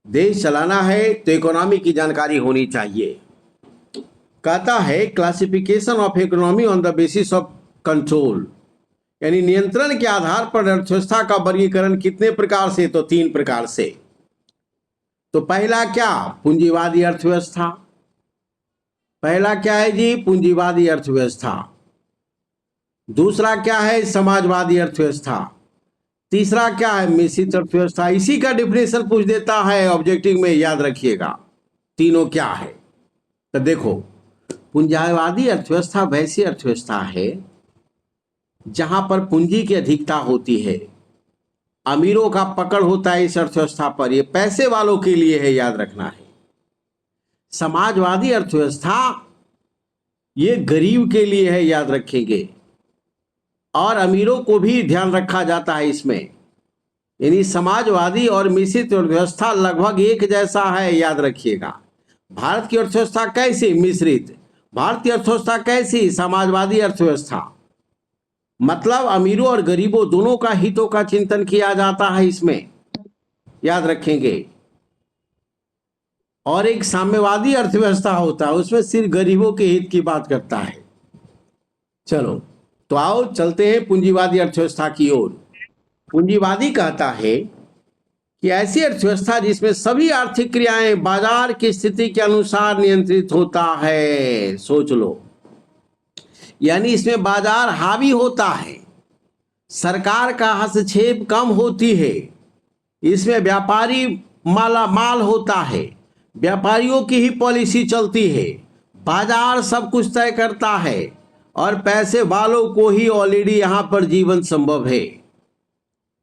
देश चलाना है तो इकोनॉमी की जानकारी होनी चाहिए। कहता है classification of economy on the basis of control, यानी नियंत्रण के आधार पर अर्थव्यवस्था का वर्गीकरण कितने प्रकार से, तो 3 प्रकार से। तो पहला क्या, पूंजीवादी अर्थव्यवस्था। पहला क्या है जी, पूंजीवादी अर्थव्यवस्था। दूसरा क्या है, समाजवादी अर्थव्यवस्था। तीसरा क्या है, मिश्रित अर्थव्यवस्था। इसी का डिफिनेशन पूछ देता है ऑब्जेक्टिव में, याद रखिएगा तीनों क्या है। तो देखो, पूंजीवादी अर्थव्यवस्था वैसी अर्थव्यवस्था है जहां पर पूंजी की अधिकता होती है, अमीरों का पकड़ होता है इस अर्थव्यवस्था पर, ये पैसे वालों के लिए है, याद रखना है। समाजवादी अर्थव्यवस्था ये गरीब के लिए है, याद रखेंगे, और अमीरों को भी ध्यान रखा जाता है इसमें। यानी समाजवादी और मिश्रित अर्थव्यवस्था लगभग एक जैसा है, याद रखिएगा। भारत की अर्थव्यवस्था कैसी, मिश्रित। भारतीय अर्थव्यवस्था कैसी, समाजवादी अर्थव्यवस्था। मतलब अमीरों और गरीबों दोनों का हितों का चिंतन किया जाता है इसमें, याद रखेंगे। और एक साम्यवादी अर्थव्यवस्था होता है, उसमें सिर्फ गरीबों के हित की बात करता है। चलो तो आओ चलते हैं पूंजीवादी अर्थव्यवस्था की ओर। पूंजीवादी कहता है कि ऐसी अर्थव्यवस्था जिसमें सभी आर्थिक क्रियाएं बाजार की स्थिति के अनुसार नियंत्रित होता है। सोच लो, यानी इसमें बाजार हावी होता है, सरकार का हस्तक्षेप कम होती है, इसमें व्यापारी माला माल होता है, व्यापारियों की ही पॉलिसी चलती है, बाजार सब कुछ तय करता है, और पैसे वालों को ही ऑलरेडी यहां पर जीवन संभव है।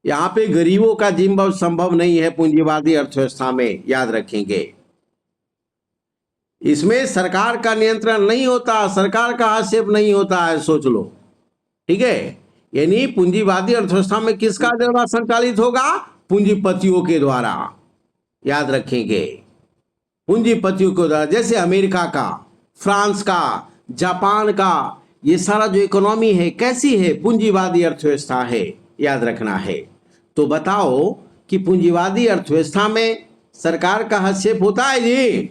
यहां पे गरीबों का जीवन संभव नहीं है पूंजीवादी अर्थव्यवस्था में, याद रखेंगे। इसमें सरकार का नियंत्रण नहीं होता, सरकार का हस्तक्षेप नहीं होता है, सोच लो, ठीक है। यानी पूंजीवादी अर्थव्यवस्था में किसका द्वारा संचालित होगा, पूंजीपतियों के द्वारा, याद रखेंगे, पूंजीपतियों के द्वारा। जैसे अमेरिका का, फ्रांस का, जापान का, ये सारा जो इकोनॉमी है कैसी है, पूंजीवादी अर्थव्यवस्था है, याद रखना है। तो बताओ कि पूंजीवादी अर्थव्यवस्था में सरकार का हस्तक्षेप होता है जी?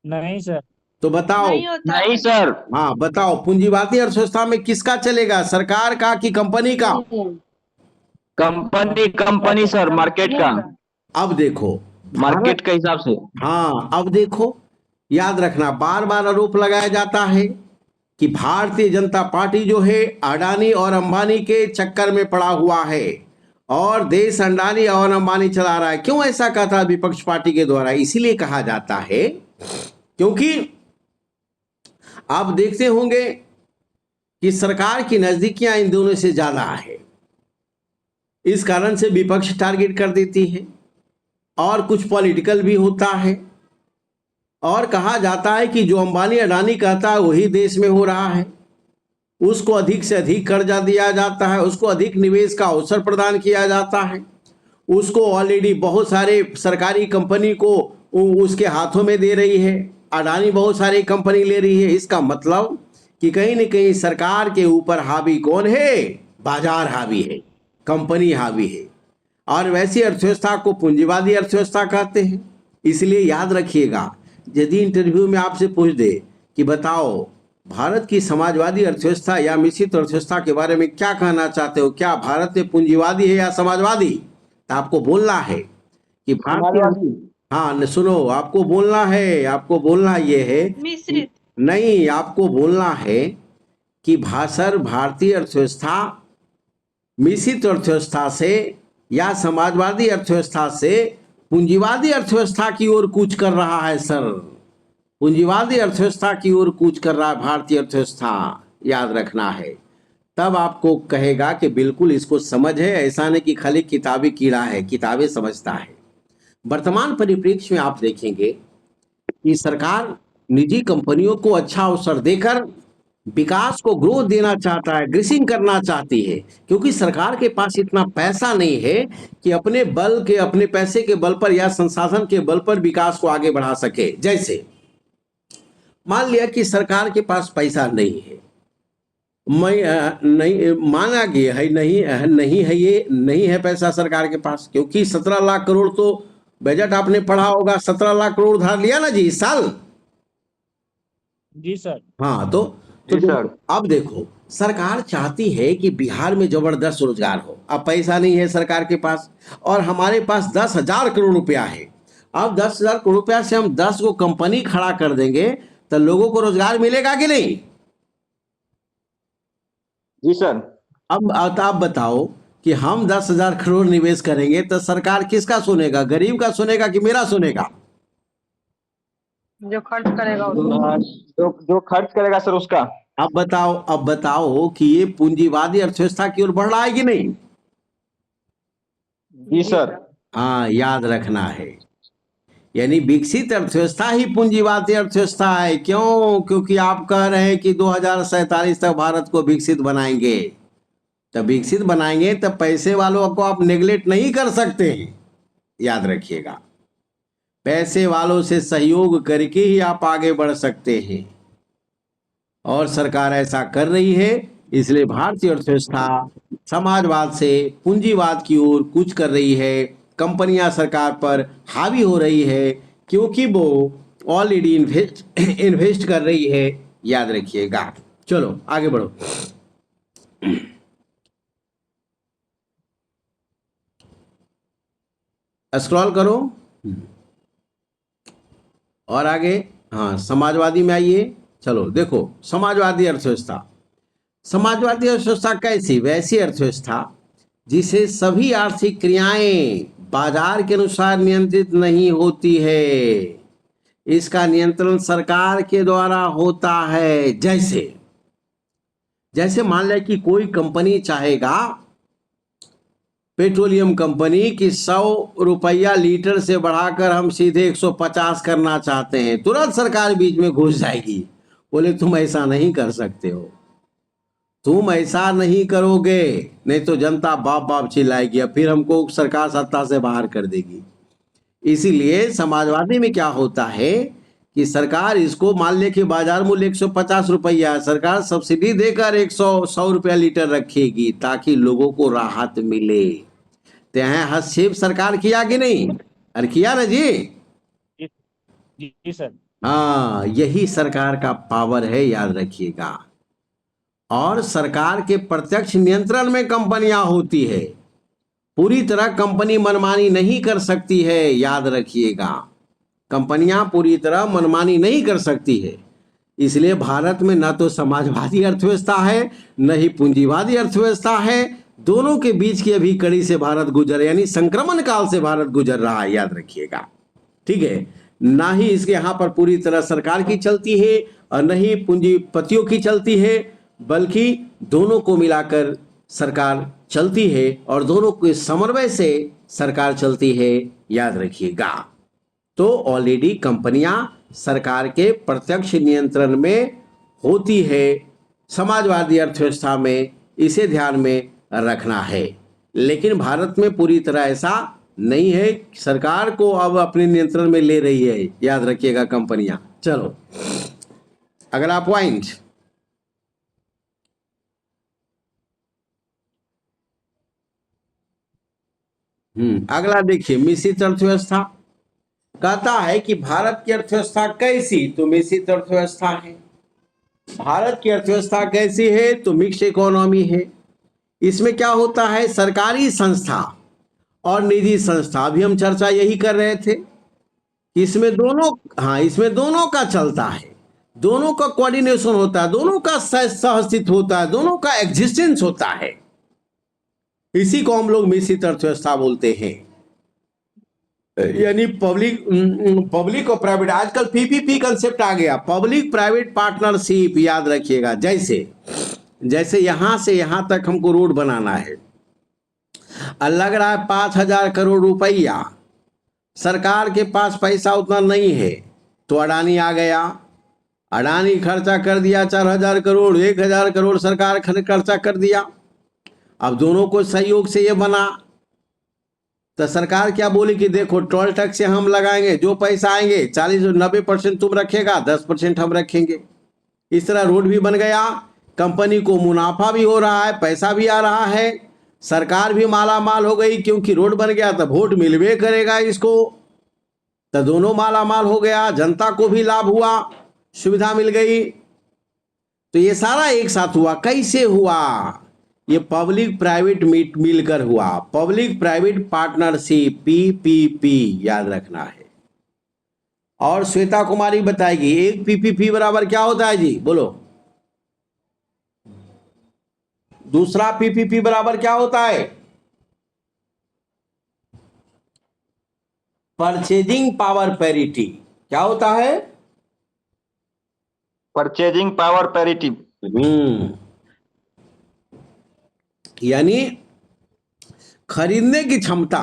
नहीं सर। तो बताओ। नहीं होता नहीं है। सर। हाँ बताओ, पूंजीवादी अर्थव्यवस्था में किसका चलेगा, सरकार का कि कंपनी का? कंपनी कंपनी सर, मार्केट का, अब देखो मार्केट के हिसाब से। हाँ अब देखो, याद रखना, बार बार आरोप लगाया जाता है कि भारतीय जनता पार्टी जो है अडानी और अंबानी के चक्कर में पड़ा हुआ है, और देश अडानी और अंबानी चला रहा है। क्यों ऐसा कहता है विपक्ष पार्टी के द्वारा? इसीलिए कहा जाता है क्योंकि आप देखते होंगे कि सरकार की नजदीकियां इन दोनों से ज्यादा है, इस कारण से विपक्ष टारगेट कर देती है, और कुछ पॉलिटिकल भी होता है। और कहा जाता है कि जो अंबानी अडानी कहता है वही देश में हो रहा है, उसको अधिक से अधिक कर्जा दिया जाता है, उसको अधिक निवेश का अवसर प्रदान किया जाता है, उसको ऑलरेडी बहुत सारे सरकारी कंपनी को उसके हाथों में दे रही है, अडानी बहुत सारी कंपनी ले रही है। इसका मतलब कि कहीं न कहीं सरकार के ऊपर हावी कौन है, बाजार हावी है, कंपनी हावी है। और वैसी अर्थव्यवस्था को पूंजीवादी अर्थव्यवस्था कहते हैं। इसलिए याद रखिएगा, यदि इंटरव्यू में आपसे पूछ दे कि बताओ भारत की समाजवादी अर्थव्यवस्था या मिश्रित अर्थव्यवस्था के बारे में क्या कहना चाहते हो, क्या भारत में पूंजीवादी है या समाजवादी, तो आपको बोलना है कि भारतीय, हाँ सुनो, आपको बोलना ये है, मिश्रित। नहीं, आपको बोलना है कि भारतीय अर्थव्यवस्था मिश्रित अर्थव्यवस्था से या समाजवादी अर्थव्यवस्था से पूंजीवादी अर्थव्यवस्था की ओर कूच कर रहा है सर, पूंजीवादी अर्थव्यवस्था की ओर कूच कर रहा है भारतीय अर्थव्यवस्था, याद रखना है। तब आपको कहेगा कि बिल्कुल इसको समझ है, ऐसा नहीं कि खाली किताबी कीड़ा है, किताबें समझता है। वर्तमान परिप्रेक्ष्य में आप देखेंगे कि सरकार निजी कंपनियों को अच्छा अवसर देकर विकास को ग्रोथ देना चाहता है, ग्रीसिंग करना चाहती है, क्योंकि सरकार के पास इतना पैसा नहीं है कि अपने पैसे के बल पर या संसाधन के बल पर विकास को आगे बढ़ा सके। जैसे मान लिया कि सरकार के पास पैसा नहीं है, नहीं माना गया है, नहीं है पैसा सरकार के पास, क्योंकि 17 लाख करोड़ तो बजट आपने पढ़ा होगा, 17 लाख करोड़ उधार लिया ना जी इस साल। जी सर। हाँ तो जी सर। अब देखो, सरकार चाहती है कि बिहार में जबरदस्त रोजगार हो। अब पैसा नहीं है सरकार के पास, और हमारे पास 10,000 करोड़ रुपया है। अब 10,000 करोड़ रुपया से हम 10 को कंपनी खड़ा कर देंगे तो लोगों को रोजगार मिलेगा कि नहीं? जी सर। अब आप बताओ कि हम 10,000 करोड़ निवेश करेंगे तो सरकार किसका सुनेगा, गरीब का सुनेगा कि मेरा सुनेगा? जो खर्च करेगा उसको। जो जो खर्च करेगा सर उसका। अब बताओ कि ये पूंजीवादी अर्थव्यवस्था की ओर बढ़ रहा है कि नहीं? जी सर। हाँ, याद रखना है। यानी विकसित अर्थव्यवस्था ही पूंजीवादी अर्थव्यवस्था है। क्यों? क्योंकि आप कह रहे हैं कि 2047 तक भारत को विकसित बनाएंगे। तब विकसित बनाएंगे तब पैसे वालों को आप नेग्लेक्ट नहीं कर सकते हैं, याद रखिएगा। पैसे वालों से सहयोग करके ही आप आगे बढ़ सकते हैं, और सरकार ऐसा कर रही है। इसलिए भारतीय अर्थव्यवस्था समाजवाद से पूंजीवाद की ओर कूच कर रही है। कंपनियां सरकार पर हावी हो रही है क्योंकि वो ऑलरेडी इन्वेस्ट कर रही है, याद रखिएगा। चलो आगे बढ़ो। स्क्रॉल करो और आगे। हाँ, समाजवादी में आइए। चलो देखो, समाजवादी अर्थव्यवस्था। समाजवादी अर्थव्यवस्था कैसी? वैसी अर्थव्यवस्था जिसे सभी आर्थिक क्रियाएं बाजार के अनुसार नियंत्रित नहीं होती है। इसका नियंत्रण सरकार के द्वारा होता है। जैसे मान लें कि कोई कंपनी चाहेगा, पेट्रोलियम कंपनी, कि 100 रुपया लीटर से बढ़ाकर हम सीधे 150 करना चाहते हैं, तुरंत सरकार बीच में घुस जाएगी, बोले तुम ऐसा नहीं कर सकते हो, तुम ऐसा नहीं करोगे नहीं तो जनता बाप बाप चिल्लाएगी, और फिर हमको सरकार सत्ता से बाहर कर देगी। इसीलिए समाजवादी में क्या होता है कि सरकार इसको मान ले कि बाजार मूल्य 150 रुपया, सरकार सब्सिडी देकर 100 रुपया लीटर रखेगी ताकि लोगों को राहत मिले। तो यहाँ हस्तक्षेप सरकार किया कि नहीं? अरे किया ना जी। जी सर। हाँ, यही सरकार का पावर है, याद रखिएगा। और सरकार के प्रत्यक्ष नियंत्रण में कंपनियां होती है। पूरी तरह कंपनी मनमानी नहीं कर सकती है, याद रखिएगा। कंपनियां पूरी तरह मनमानी नहीं कर सकती है। इसलिए भारत में न तो समाजवादी अर्थव्यवस्था है न ही पूंजीवादी अर्थव्यवस्था है। दोनों के बीच की अभी कड़ी से भारत गुजर, यानी संक्रमण काल से भारत गुजर रहा है, याद रखिएगा। ठीक है, ना ही इसके यहाँ पर पूरी तरह सरकार की चलती है और न ही पूंजीपतियों की चलती है, बल्कि दोनों को मिलाकर सरकार चलती है और दोनों के समन्वय से सरकार चलती है, याद रखिएगा। तो ऑलरेडी कंपनियां सरकार के प्रत्यक्ष नियंत्रण में होती है समाजवादी अर्थव्यवस्था में, इसे ध्यान में रखना है। लेकिन भारत में पूरी तरह ऐसा नहीं है, सरकार को अब अपने नियंत्रण में ले रही है, याद रखिएगा कंपनियां। चलो अगला पॉइंट। अगला देखिए, मिश्रित अर्थव्यवस्था। कहता है कि भारत की अर्थव्यवस्था कैसी? तो मिश्रित अर्थव्यवस्था है। भारत की अर्थव्यवस्था कैसी है? तो मिक्स इकोनॉमी है। इसमें क्या होता है, सरकारी संस्था और निजी संस्था, अभी हम चर्चा यही कर रहे थे, इसमें दोनों, हाँ इसमें दोनों का चलता है, दोनों का कोऑर्डिनेशन होता है, दोनों का सहअस्तित्व होता है, दोनों का एग्जिस्टेंस होता है। इसी को हम लोग मिश्रित अर्थव्यवस्था बोलते हैं। यानी पब्लिक और प्राइवेट, आजकल पीपीपी कंसेप्ट आ गया, पब्लिक प्राइवेट पार्टनरशिप, याद रखिएगा। जैसे यहां से यहां तक हमको रोड बनाना है, लग रहा है 5,000 करोड़ रुपया, सरकार के पास पैसा उतना नहीं है, तो अडानी आ गया, अडानी खर्चा कर दिया 4,000 करोड़, 1,000 करोड़ सरकार खर्चा कर दिया। अब दोनों को सहयोग से ये बना, तो सरकार क्या बोली कि देखो टोल टैक्स से हम लगाएंगे, जो पैसा आएंगे 40-90% तुम रखेगा, 10% हम रखेंगे। इस तरह रोड भी बन गया, कंपनी को मुनाफा भी हो रहा है, पैसा भी आ रहा है, सरकार भी माला माल हो गई, क्योंकि रोड बन गया तो वोट मिलवे करेगा इसको, तो दोनों माला माल हो गया, जनता को भी लाभ हुआ, सुविधा मिल गई। तो ये सारा एक साथ हुआ। कैसे हुआ? ये पब्लिक प्राइवेट मीट मिलकर हुआ, पब्लिक प्राइवेट पार्टनरशिप, पीपीपी, याद रखना है। और श्वेता कुमारी बताएगी एक पीपीपी बराबर क्या होता है जी, बोलो। दूसरा पीपीपी बराबर क्या होता है? Purchasing power parity. क्या होता है? Purchasing power parity. यानी खरीदने की क्षमता,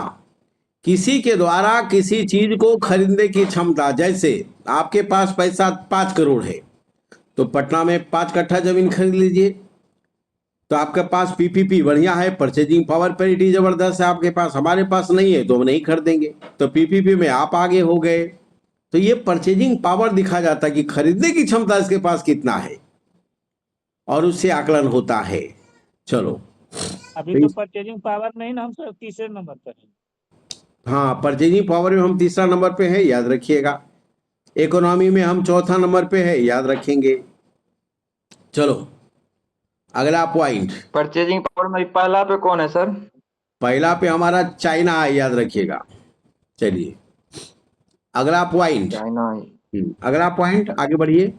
किसी के द्वारा किसी चीज को खरीदने की क्षमता। जैसे आपके पास पैसा 5 करोड़ है, तो पटना में 5 कट्ठा जमीन खरीद लीजिए, तो आपके पास पीपीपी बढ़िया है, परचेजिंग पावर पैरिटी जबरदस्त है आपके पास। हमारे पास नहीं है तो हम नहीं खरीदेंगे, तो पीपीपी में आप आगे हो गए। तो ये परचेजिंग पावर दिखा जाता है कि खरीदने की क्षमता इसके पास कितना है, और उससे आकलन होता है। चलो, अभी तो परचेजिंग पावर में ही ना हम सर तीसरे नंबर पर हैं। हाँ, परचेजिंग पावर में हम तीसरा नंबर पे है, याद रखिएगा। इकोनॉमी में हम चौथा नंबर पे है, याद रखेंगे। चलो अगला पॉइंट। परचेजिंग पावर में पहला पे कौन है सर? पहला पे हमारा चाइना है, याद रखिएगा। चलिए अगला पॉइंट। चाइना है। अगला पॉइंट, आगे बढ़िए।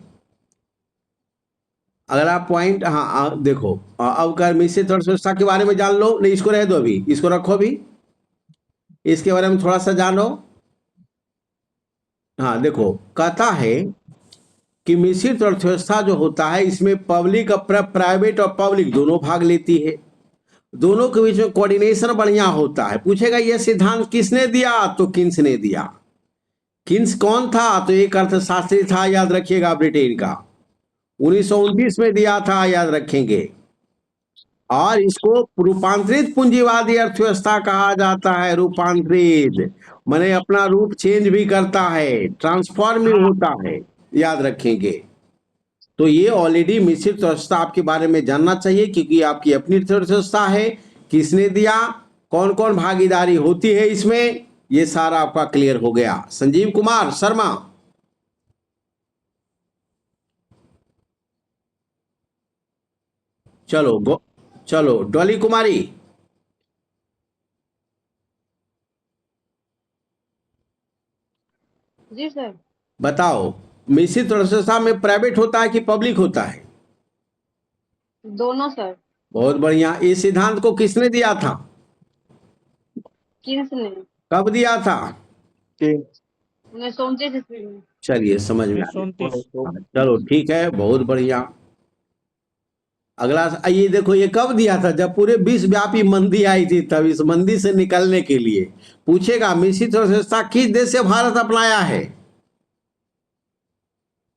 अगला पॉइंट, हाँ देखो, अब कर मिश्रित अर्थव्यवस्था के बारे में जान लो। नहीं, इसको रह दो, अभी इसको रखो, अभी इसके बारे में थोड़ा सा जानो। हाँ देखो, कहता है कि मिश्रित अर्थव्यवस्था जो होता है, इसमें पब्लिक, प्राइवेट और पब्लिक दोनों भाग लेती है। दोनों के बीच में कोऑर्डिनेशन बढ़िया होता है। पूछेगा यह सिद्धांत किसने दिया, तो किन्स ने दिया। किन्स कौन था? तो एक अर्थशास्त्री था, याद रखिएगा, ब्रिटेन का। 1929 में दिया था, याद रखेंगे। और इसको रूपांतरित पूंजीवादी अर्थव्यवस्था कहा जाता है। रूपांतरित माने अपना रूप चेंज भी करता है, ट्रांसफॉर्मिंग होता है, याद रखेंगे। तो ये ऑलरेडी मिश्रित अर्थव्यवस्था आपके बारे में जानना चाहिए, क्योंकि आपकी अपनी अर्थव्यवस्था है। किसने दिया, कौन कौन भागीदारी होती है इसमें, ये सारा आपका क्लियर हो गया। संजीव कुमार शर्मा, चलो डॉली कुमारी, जी सर। बताओ मिश्रित अर्थव्यवस्था में प्राइवेट होता है कि पब्लिक होता है? दोनों सर। बहुत बढ़िया। इस सिद्धांत को किसने दिया था? किन्स ने कब दिया था? 1929 ईस्वी में। चलिए समझ में आ गया। 1929। चलो ठीक है, बहुत बढ़िया। अगला ये देखो, ये कब दिया था? जब पूरे विश्वव्यापी मंदी आई थी, तब इस मंदी से निकलने के लिए पूछेगा मिश्रित अर्थव्यवस्था किस देश से भारत अपनाया है?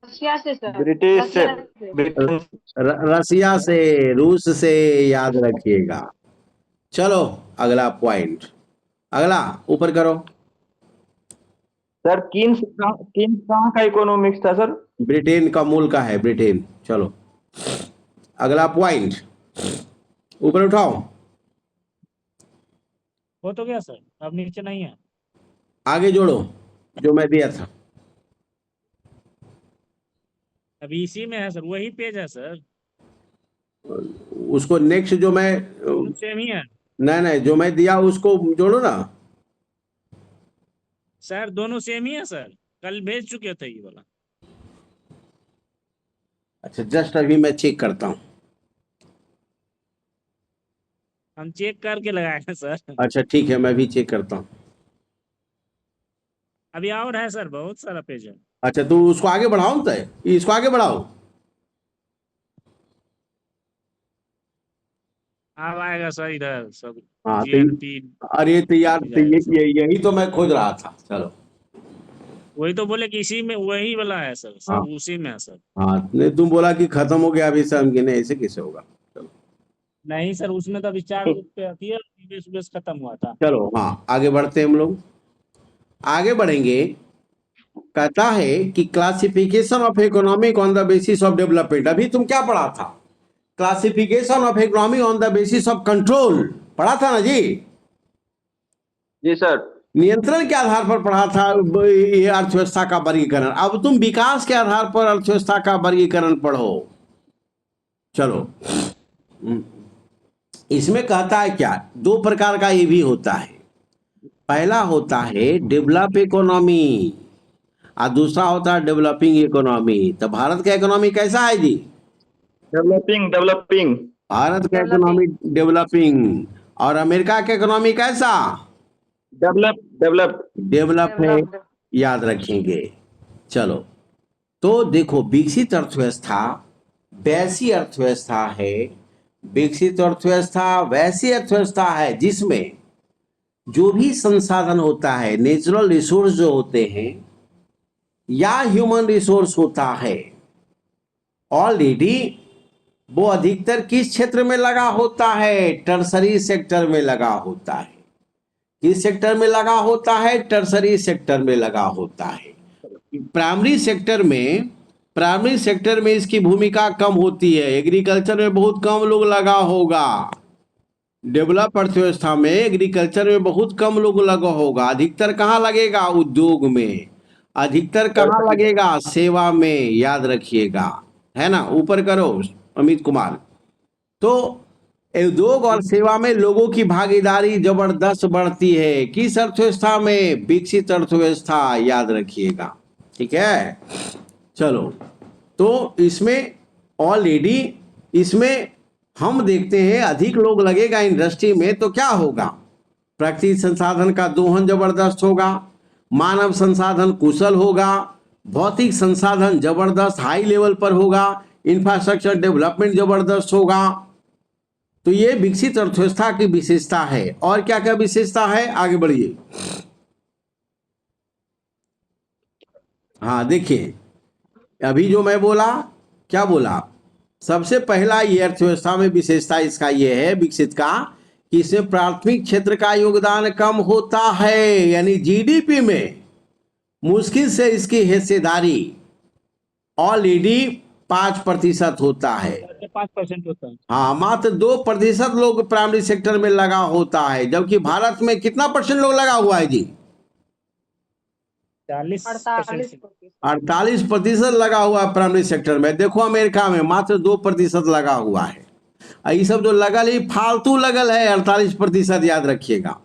रशिया से सर। ब्रिटिश से। रशिया से। ब्रिटेन। रसिया से, रूस से, याद रखिएगा। चलो अगला पॉइंट, अगला ऊपर करो। सर किन्स कहाँ का इकोनॉमिक्स था सर? ब्रिटेन का मूल का है, ब्रिटेन। चलो अगला पॉइंट ऊपर उठाओ। हो तो गया सर, अब नीचे नहीं है। आगे जोड़ो जो मैं दिया था। अभी इसी में है सर, वही पेज है सर। उसको नेक्स्ट जो मैं, सेम ही है नहीं जो मैं दिया उसको जोड़ो ना। सर, दोनों सेम ही है सर, कल भेज चुके थे ये वाला। अच्छा, जस्ट अभी मैं चेक करता हूँ। हम चेक करके लगाए हैं सर। अच्छा ठीक है, मैं भी चेक करता हूँ। अभी और है सर, बहुत सारा पेज है। अच्छा तो उसको आगे बढ़ाओ, तय इसको आगे बढ़ाओ। अब आएगा सर इधर सब। हाँ तो जीएनपी अरे तो यार, तो जाएगा सर। यही तो मैं खोज रहा था। चलो वही तो बोले कि इसी में वही वाला है सर, हाँ सब उसी में है सर। हाँ, नहीं तुम बोला कि खत्म हो गया अभी सब, नहीं ऐसे कैसे होगा। चलो नहीं सर, उसमें तो अभी 4 पे आती है, बेस खत्म हुआ था। चलो, हाँ आगे बढ़ते हैं हम लोग, आगे बढ़ेंगे। कहता है कि classification of economic on the basis of development. अभी तुम क्या पढ़ा था? Classification of economy on the basis of control पढ़ा था ना जी? जी सर। नियंत्रण के आधार पर पढ़ा था ये अर्थव्यवस्था का वर्गीकरण। अब तुम विकास के आधार पर अर्थव्यवस्था का वर्गीकरण पढ़ो। चलो, इसमें कहता है क्या, दो प्रकार का ये भी होता है। पहला होता है डेवलप इकोनॉमी और दूसरा होता है डेवलपिंग इकोनॉमी। तो भारत का इकोनॉमी कैसा है जी? डेवलपिंग। भारत का इकोनॉमी डेवलपिंग। और अमेरिका का इकोनॉमी कैसा? डेवलप। डेवलप है, याद रखेंगे। चलो, तो देखो, विकसित अर्थव्यवस्था वैसी अर्थव्यवस्था है, विकसित अर्थव्यवस्था वैसी अर्थव्यवस्था है जिसमें जो भी संसाधन होता है, नेचुरल रिसोर्स जो होते हैं या ह्यूमन रिसोर्स होता है, ऑलरेडी वो अधिकतर किस क्षेत्र में लगा होता है? टर्सरी सेक्टर में लगा होता है। किस सेक्टर में लगा होता है? टर्सरी सेक्टर में लगा होता है। प्राइमरी सेक्टर में इसकी भूमिका कम होती है। एग्रीकल्चर में बहुत कम लोग लगा होगा। डेवलप अर्थव्यवस्था में एग्रीकल्चर में बहुत कम लोग लगा होगा। अधिकतर कहाँ लगेगा? उद्योग में। अधिकतर कहाँ लगेगा? सेवा में, याद रखिएगा, है ना। ऊपर करो अमित कुमार। तो उद्योग और सेवा में लोगों की भागीदारी जबरदस्त बढ़ती है। किस अर्थव्यवस्था में? विकसित अर्थव्यवस्था, याद रखिएगा, ठीक है। चलो, तो इसमें ऑलरेडी इसमें हम देखते हैं अधिक लोग लगेगा इंडस्ट्री में, तो क्या होगा? प्राकृतिक संसाधन का दोहन जबरदस्त होगा, मानव संसाधन कुशल होगा, भौतिक संसाधन जबरदस्त हाई लेवल पर होगा, इंफ्रास्ट्रक्चर डेवलपमेंट जबरदस्त होगा। तो ये विकसित अर्थव्यवस्था की विशेषता है। और क्या क्या विशेषता है? आगे बढ़िए। हाँ, देखिए, अभी जो मैं बोला, क्या बोला? सबसे पहला ये अर्थव्यवस्था में विशेषता इसका ये है विकसित का, कि इसमें प्राथमिक क्षेत्र का योगदान कम होता है। यानी जीडीपी में मुश्किल से इसकी हिस्सेदारी ऑलरेडी 5% होता है। 5% होता है। हाँ, मात्र 2% लोग प्राइमरी सेक्टर में लगा होता है, जबकि भारत में कितना % लोग लगा हुआ है जी? 48% लगा हुआ है प्राइमरी सेक्टर में। देखो, अमेरिका में मात्र 2% लगा हुआ है। ये सब जो लगल ही फालतू लगल है, 48%, याद रखिएगा।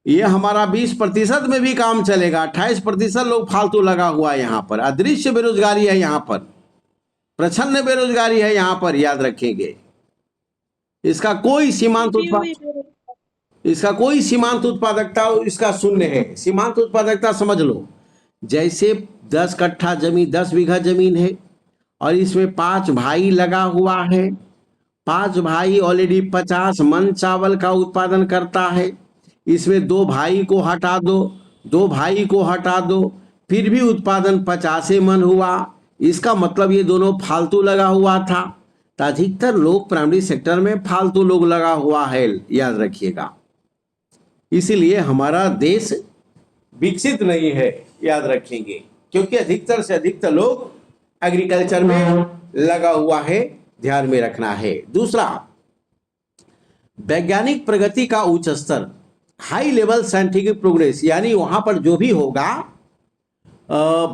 ये हमारा 20% में भी काम चलेगा। 28% लोग फालतू लगा हुआ है यहाँ पर। अदृश्य बेरोजगारी है यहाँ पर, प्रच्छन्न बेरोजगारी है यहाँ पर, याद रखेंगे। इसका कोई सीमांत उत्पादकता इसका शून्य है। सीमांत उत्पादकता समझ लो, जैसे 10 कट्ठा जमीन, 10 बीघा जमीन है और इसमें 5 भाई लगा हुआ है। 5 भाई ऑलरेडी 50 मन चावल का उत्पादन करता है। इसमें 2 भाई को हटा दो, 2 भाई को हटा दो, फिर भी उत्पादन 50 मन हुआ। इसका मतलब ये दोनों फालतू लगा हुआ था। तो अधिकतर लोग प्राइमरी सेक्टर में फालतू लोग लगा हुआ है, याद रखिएगा। इसीलिए हमारा देश विकसित नहीं है, याद रखेंगे, क्योंकि अधिकतर से अधिकतर लोग एग्रीकल्चर में लगा हुआ है, ध्यान में रखना है। दूसरा, वैज्ञानिक प्रगति का उच्च स्तर, हाई लेवल साइंटिफिक प्रोग्रेस, यानी वहां पर जो भी होगा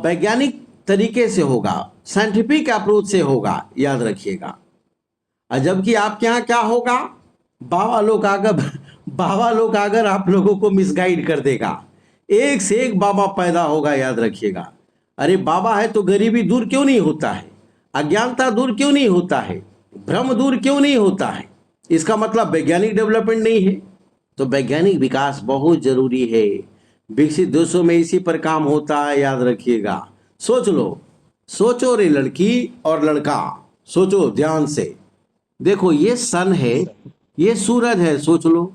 वैज्ञानिक तरीके से होगा, साइंटिफिक अप्रोच से होगा, याद रखिएगा। जबकि आपके यहाँ क्या होगा? बाबा लोग अगर आप लोगों को मिसगाइड कर देगा। एक से एक बाबा पैदा होगा, याद रखिएगा। अरे बाबा है तो गरीबी दूर क्यों नहीं होता है? अज्ञानता दूर क्यों नहीं होता है? भ्रम दूर क्यों नहीं होता है? इसका मतलब वैज्ञानिक डेवलपमेंट नहीं है। तो वैज्ञानिक विकास बहुत जरूरी है। विकसित देशों में इसी पर काम होता है, याद रखिएगा। सोच लो, सोचो रे लड़की और लड़का, सोचो ध्यान से। देखो, ये सन है, ये सूरज है, सोच लो।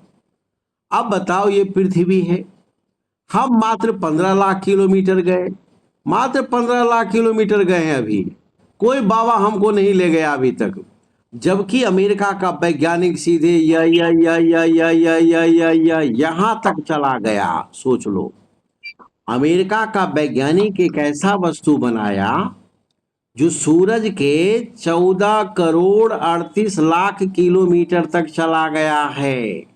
अब बताओ, ये पृथ्वी है। हम मात्र 15 लाख किलोमीटर गए, मात्र 15 लाख किलोमीटर गए हैं। अभी कोई बाबा हमको नहीं ले गया अभी तक। जबकि अमेरिका का वैज्ञानिक सीधे यहां तक चला गया। सोच लो, अमेरिका का वैज्ञानिक एक ऐसा वस्तु बनाया जो सूरज के 14 करोड़ 38 लाख किलोमीटर तक चला गया है।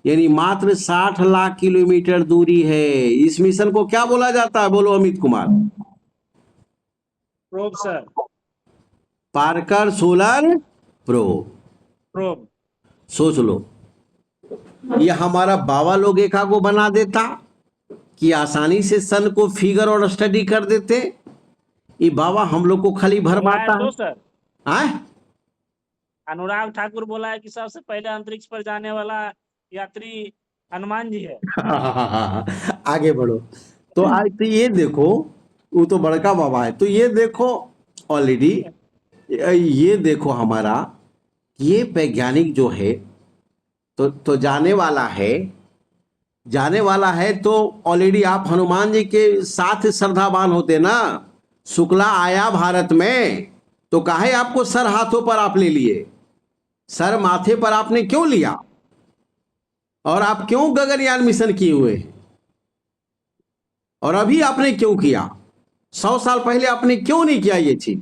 यानी मात्र 60 लाख किलोमीटर दूरी है। इस मिशन को क्या बोला जाता है, बोलो Amit Kumar? Probe sir, Parker solar probe. Probe. सोच लो, ये हमारा बाबा लोग एका को बना देता कि आसानी से सन को फिगर और स्टडी कर देते। ये बाबा हम लोग को खाली भरमाता तो है। सर आए? अनुराग ठाकुर बोला है कि सबसे पहले अंतरिक्ष पर जाने वाला यात्री हनुमान जी है। आगे बढ़ो। तो आज तो ये देखो, वो तो बड़का बाबा है, तो ये देखो ऑलरेडी, ये देखो हमारा ये वैज्ञानिक जो है तो जाने वाला है तो ऑलरेडी आप हनुमान जी के साथ श्रद्धावान होते ना। शुक्ला आया भारत में तो काहे आपको सर हाथों पर आप ले लिए, सर माथे पर आपने क्यों लिया, और आप क्यों गगनयान मिशन किए हुए हैं, और अभी आपने क्यों किया? 100 साल पहले आपने क्यों नहीं किया ये चीज?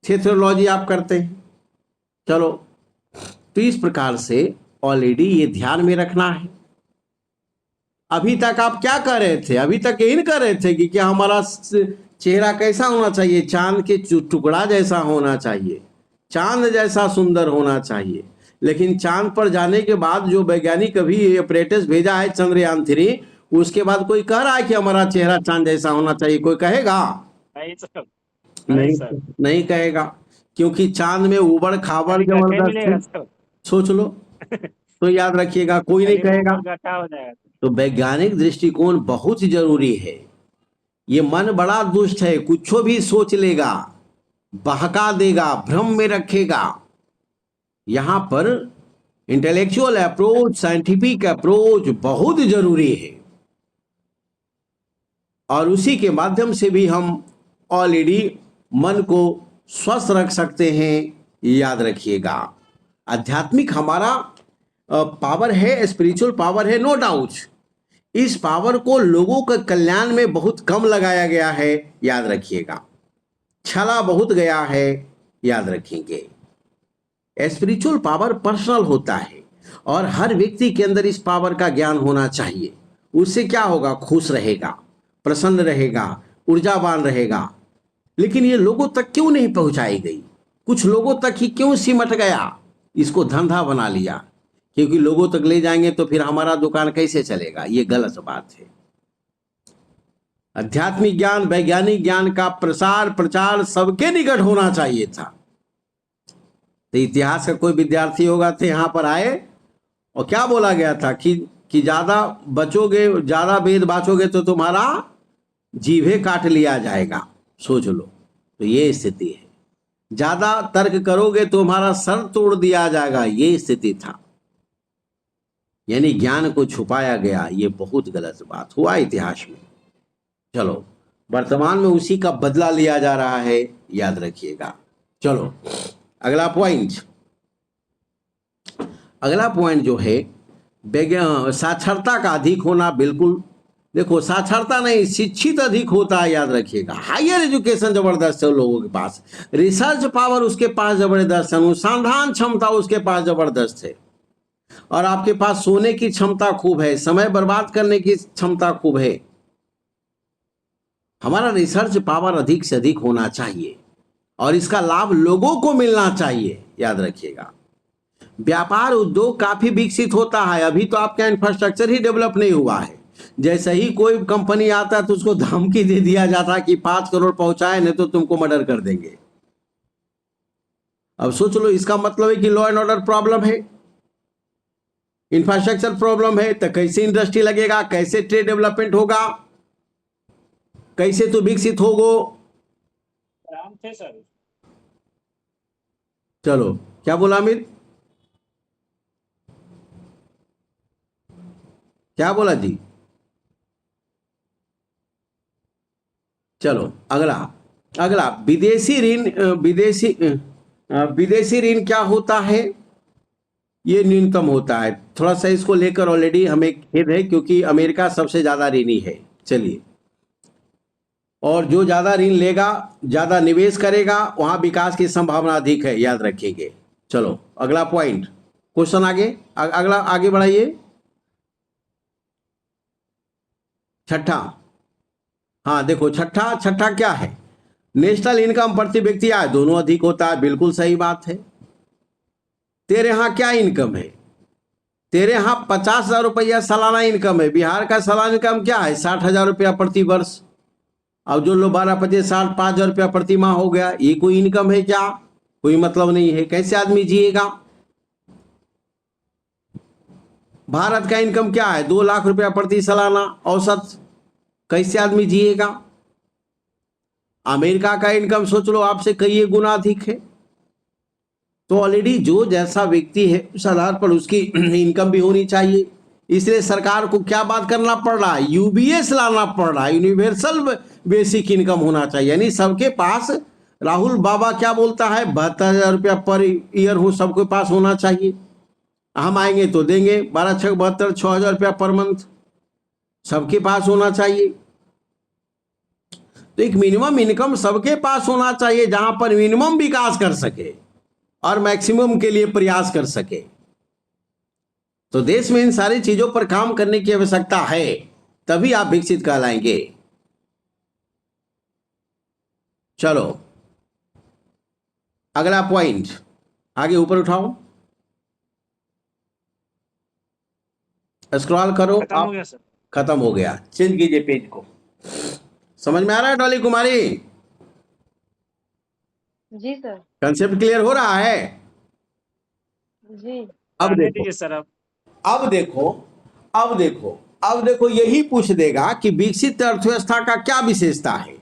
थियोलॉजी आप करते हैं। चलो, तो इस प्रकार से ऑलरेडी ये ध्यान में रखना है। अभी तक आप क्या कर रहे थे? अभी तक यही नहीं कर रहे थे कि क्या हमारा चेहरा कैसा होना चाहिए? चांद के टुकड़ा जैसा होना चाहिए, चांद जैसा सुंदर होना चाहिए। लेकिन चांद पर जाने के बाद जो वैज्ञानिक अभी अपरेटस भेजा है चंद्रयान 3, उसके बाद कोई कह रहा है कि हमारा चेहरा चांद जैसा होना चाहिए? कोई कहेगा? नहीं सर, नहीं सर। नहीं कहेगा, क्योंकि चांद में उबड़ खाबड़ जबरदस्त है। सर। सोच लो, तो याद रखिएगा, कोई नहीं कहेगा। गड्ढा हो जाएगा। तो वैज्ञानिक दृष्टिकोण बहुत ही जरूरी है। ये मन बड़ा दुष्ट है, कुछ भी सोच लेगा, बहका देगा, भ्रम में रखेगा। यहां पर इंटेलेक्चुअल अप्रोच, साइंटिफिक अप्रोच बहुत जरूरी है, और उसी के माध्यम से भी हम ऑलरेडी मन को स्वस्थ रख सकते हैं। याद रखिएगा, आध्यात्मिक हमारा पावर है, स्पिरिचुअल पावर है, नो डाउट। इस पावर को लोगों के कल्याण में बहुत कम लगाया गया है, याद रखिएगा। छला बहुत गया है, याद रखेंगे। स्पिरिचुअल पावर पर्सनल होता है, और हर व्यक्ति के अंदर इस पावर का ज्ञान होना चाहिए। उससे क्या होगा? खुश रहेगा, प्रसन्न रहेगा, ऊर्जावान रहेगा। लेकिन ये लोगों तक क्यों नहीं पहुंचाई गई? कुछ लोगों तक ही क्यों सिमट गया? इसको धंधा बना लिया, क्योंकि लोगों तक ले जाएंगे तो फिर हमारा दुकान कैसे चलेगा? ये गलत बात है। आध्यात्मिक ज्ञान, वैज्ञानिक ज्ञान का प्रसार प्रचार सबके निकट होना चाहिए था। तो इतिहास का कोई विद्यार्थी होगा तो यहाँ पर आए, और क्या बोला गया था कि ज्यादा बचोगे, ज्यादा वेद बाचोगे तो तुम्हारा जीभे काट लिया जाएगा। सोच लो, तो ये स्थिति है। ज्यादा तर्क करोगे तो तुम्हारा सर तोड़ दिया जाएगा, ये स्थिति था। यानी ज्ञान को छुपाया गया, ये बहुत गलत बात हुआ इतिहास में। चलो, वर्तमान में उसी का बदला लिया जा रहा है, याद रखिएगा। चलो, अगला पॉइंट जो है साक्षरता का अधिक होना। बिल्कुल देखो, साक्षरता नहीं, शिक्षित अधिक होता है, याद रखिएगा। हायर एजुकेशन जबरदस्त है लोगों के पास, रिसर्च पावर उसके पास जबरदस्त है, अनुसंधान क्षमता उसके पास जबरदस्त है, और आपके पास सोने की क्षमता खूब है, समय बर्बाद करने की क्षमता खूब है। हमारा रिसर्च पावर अधिक से अधिक होना चाहिए, और इसका लाभ लोगों को मिलना चाहिए, याद रखिएगा। व्यापार उद्योग काफी विकसित होता है, अभी तो आपका इंफ्रास्ट्रक्चर ही डेवलप नहीं हुआ है। जैसे ही कोई कंपनी आता है तो उसको धमकी दे दिया जाता है कि 5 करोड़ पहुंचाए नहीं तो तुमको मर्डर कर देंगे। अब सोच लो, इसका मतलब है कि लॉ एंड ऑर्डर प्रॉब्लम है, इंफ्रास्ट्रक्चर प्रॉब्लम है, तो कैसे इंडस्ट्री लगेगा, कैसे ट्रेड डेवलपमेंट होगा, कैसे तो विकसित होगो? राम थे सर। चलो, क्या बोला अमित? क्या बोला जी? चलो, अगला विदेशी ऋण क्या होता है? ये न्यूनतम होता है। थोड़ा सा इसको लेकर ऑलरेडी हमें खेद है, क्योंकि अमेरिका सबसे ज्यादा ऋणी है। चलिए, और जो ज्यादा ऋण लेगा, ज्यादा निवेश करेगा, वहां विकास की संभावना अधिक है, याद रखेंगे। चलो, अगला पॉइंट, क्वेश्चन आगे बढ़ाइए। छठा, हाँ देखो छठा, छठा क्या है, नेशनल इनकम प्रति व्यक्ति आय दोनों अधिक होता है, बिल्कुल सही बात है। तेरे यहाँ क्या इनकम है, तेरे यहाँ 50,000 रुपया सालाना इनकम है, बिहार का सालाना इनकम क्या है 60,000 रुपया प्रति वर्ष। अब जो लोग 12-25 5,000 रुपया प्रति माह हो गया, ये कोई इनकम है क्या, कोई मतलब नहीं है। कैसे आदमी जिएगा। भारत का इनकम क्या है 2 लाख रुपया प्रति सालाना औसत, कैसे आदमी जिएगा। अमेरिका का इनकम सोच लो आपसे कई गुना अधिक है। तो ऑलरेडी जो जैसा व्यक्ति है उस आधार पर उसकी इनकम भी होनी चाहिए। इसलिए सरकार को क्या बात करना पड़ रहा है, यूबीएस लाना पड़ रहा है, यूनिवर्सल बेसिक इनकम होना चाहिए, यानी सबके पास। राहुल बाबा क्या बोलता है 72,000 रुपया पर ईयर हो सबके पास होना चाहिए। हम आएंगे तो देंगे 12 6 72 6,000 रुपया पर मंथ सबके पास होना चाहिए। तो एक मिनिमम इनकम सबके पास होना चाहिए जहां पर मिनिमम विकास कर सके और मैक्सिमम के लिए प्रयास कर सके। तो देश में इन सारी चीजों पर काम करने की आवश्यकता है, तभी आप विकसित कहलाएंगे। चलो अगला पॉइंट आगे ऊपर उठाओ, स्क्रॉल करो। खत्म हो गया सर। खत्म हो गया, चेंज कीजिए पेज को। समझ में आ रहा है डॉली कुमारी, जी सर। कंसेप्ट क्लियर हो रहा है। जी। अब रहने देखो, दीजिए सर। अब देखो यही पूछ देगा कि विकसित अर्थव्यवस्था का क्या विशेषता है।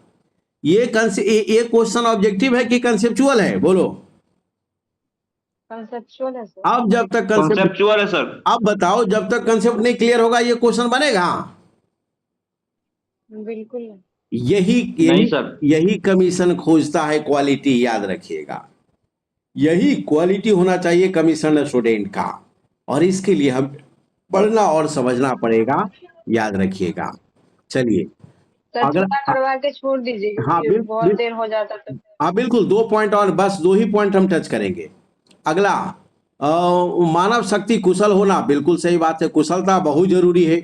ये क्वेश्चन ऑब्जेक्टिव है कि कंसेप्चुअल है, बोलो। कंसेप्चुअल है सर। अब जब तक कंसेप्ट, कॉन्सेप्चुअल है सर। अब बताओ जब तक कंसेप्ट नहीं क्लियर होगा ये क्वेश्चन बनेगा। बिल्कुल नहीं। यही सर। यही कमीशन खोजता है, क्वालिटी, याद रखिएगा। यही क्वालिटी होना चाहिए कमीशन स्टूडेंट का, और इसके लिए हम पढ़ना और समझना पड़ेगा, याद रखिएगा। चलिए सर अगर पूरा करवा के छोड़ दीजिए हाँ क्योंकि बहुत देर हो जाता तो। हाँ बिल्कुल, 2 पॉइंट और बस, 2 ही पॉइंट हम टच करेंगे। अगला मानव शक्ति कुशल होना, बिल्कुल सही बात है, कुशलता बहुत जरूरी है।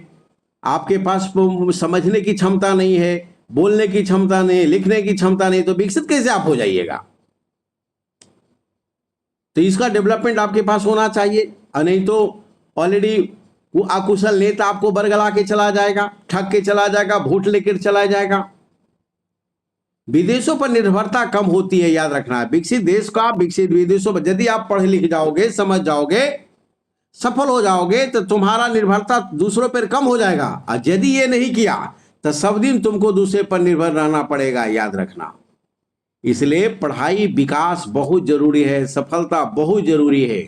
आपके पास समझने की क्षमता नहीं है, बोलने की क्षमता नहीं, लिखने की क्षमता नहीं, तो विकसित कैसे आप हो जाइएगा। तो इसका डेवलपमेंट आपके पास होना चाहिए, और नहीं तो ऑलरेडी वो अकुशल नेता आपको बरगला के चला जाएगा, ठग के चला जाएगा, वोट लेकर चला जाएगा। विदेशों पर निर्भरता कम होती है, याद रखना है। विकसित देश का विकसित विदेशों पर यदि आप पढ़ लिख जाओगे, समझ जाओगे, सफल हो जाओगे, तो तुम्हारा निर्भरता दूसरों पर कम हो जाएगा। और यदि ये नहीं किया तो सब दिन तुमको दूसरे पर निर्भर रहना पड़ेगा, याद रखना। इसलिए पढ़ाई विकास बहुत जरूरी है, सफलता बहुत जरूरी है,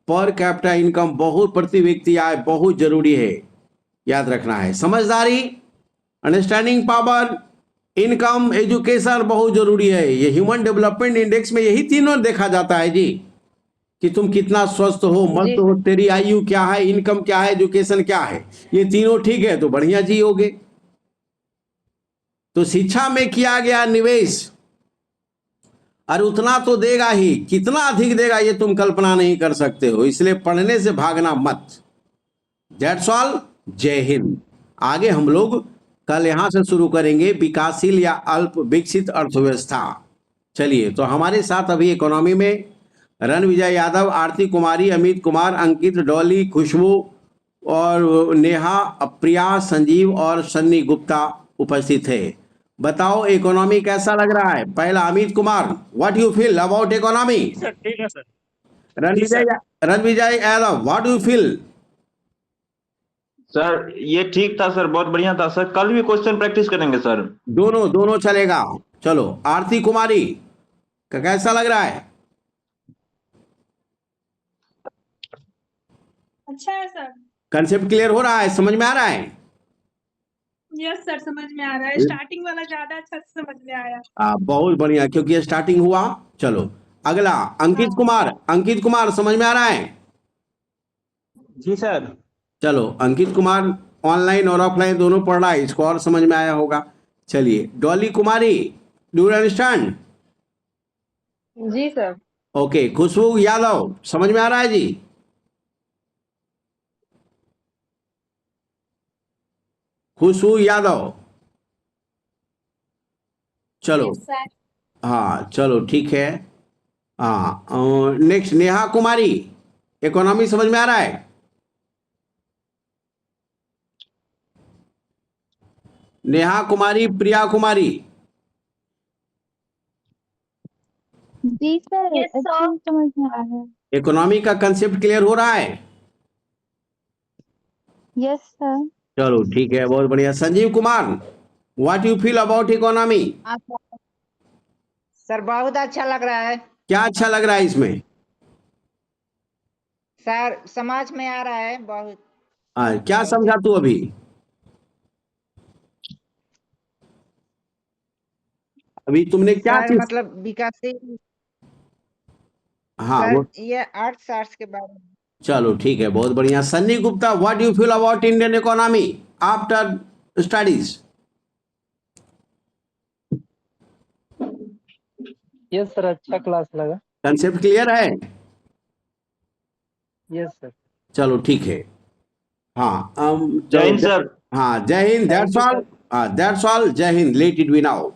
पर कैपिटा इनकम बहुत, प्रति व्यक्ति आय बहुत जरूरी है, याद रखना है। समझदारी, अंडरस्टैंडिंग पावर, इनकम, एजुकेशन बहुत जरूरी है। ये ह्यूमन डेवलपमेंट इंडेक्स में यही तीनों देखा जाता है जी, कि तुम कितना स्वस्थ हो, मस्त हो, तेरी आयु क्या है, इनकम क्या है, एजुकेशन क्या है। ये तीनों ठीक है तो बढ़िया जियोगे। तो शिक्षा में किया गया निवेश, और उतना तो देगा ही, कितना अधिक देगा ये तुम कल्पना नहीं कर सकते हो। इसलिए पढ़ने से भागना मत। That's all. जय हिंद। आगे हम लोग कल यहां से शुरू करेंगे विकासशील या अल्प विकसित अर्थव्यवस्था। चलिए, तो हमारे साथ अभी इकोनॉमी में रणविजय यादव, आरती कुमारी, अमित कुमार, अंकित, डॉली, खुशबू और नेहा, प्रिया, संजीव और सन्नी गुप्ता उपस्थित है। बताओ इकोनॉमी कैसा लग रहा है। पहला Amit Kumar, what you feel about economy. Sir ठीक है sir. Ranvijay Yadav, what you feel. Sir ये ठीक था सर, बहुत बढ़िया था सर। कल भी क्वेश्चन प्रैक्टिस करेंगे सर। दोनों चलेगा। चलो आरती कुमारी कैसा लग रहा है। अच्छा है सर। कंसेप्ट क्लियर हो रहा है, समझ में आ रहा है। यस सर, समझ में आ रहा है। स्टार्टिंग वाला ज्यादा अच्छा से समझ में आया। बहुत बढ़िया, क्योंकि ये स्टार्टिंग हुआ। चलो अगला अंकित कुमार। अंकित कुमार समझ में आ रहा है। जी सर। चलो अंकित कुमार ऑनलाइन और ऑफलाइन दोनों पढ़ रहा है, इसको और समझ में आया होगा। चलिए Dolly Kumari, do you understand. जी सर। ओके, खुशबू यादव समझ में आ रहा है जी। खुशबू यादव, चलो हाँ चलो ठीक है। हाँ नेक्स्ट नेहा कुमारी, इकोनॉमी समझ में आ रहा है? नेहा कुमारी, प्रिया कुमारी, जी सर, अच्छी समझ में आ रहा है। इकोनॉमी का कंसेप्ट क्लियर हो रहा है? Yes sir. चलो ठीक है, बहुत बढ़िया। Sanjeev Kumar, what you feel about economy? Sir बहुत अच्छा लग रहा है क्या अच्छा लग रहा है इसमें? सर, समझ में आ रहा है बहुत। क्या समझा तू अभी? अभी तुमने क्या सर चीज? मतलब विकासशील, हाँ वो, सर ये आर्ट्स के बारे में। चलो ठीक है, बहुत बढ़िया। Sunny Gupta, what you feel about Indian economy after studies? Yes sir, अच्छा क्लास लगा। कंसेप्ट क्लियर है? Yes sir. चलो ठीक है। हाँ जय हिंद सर। हाँ Jai Hind, Thank that's you, all. That's all, Jai Hind, let it be now.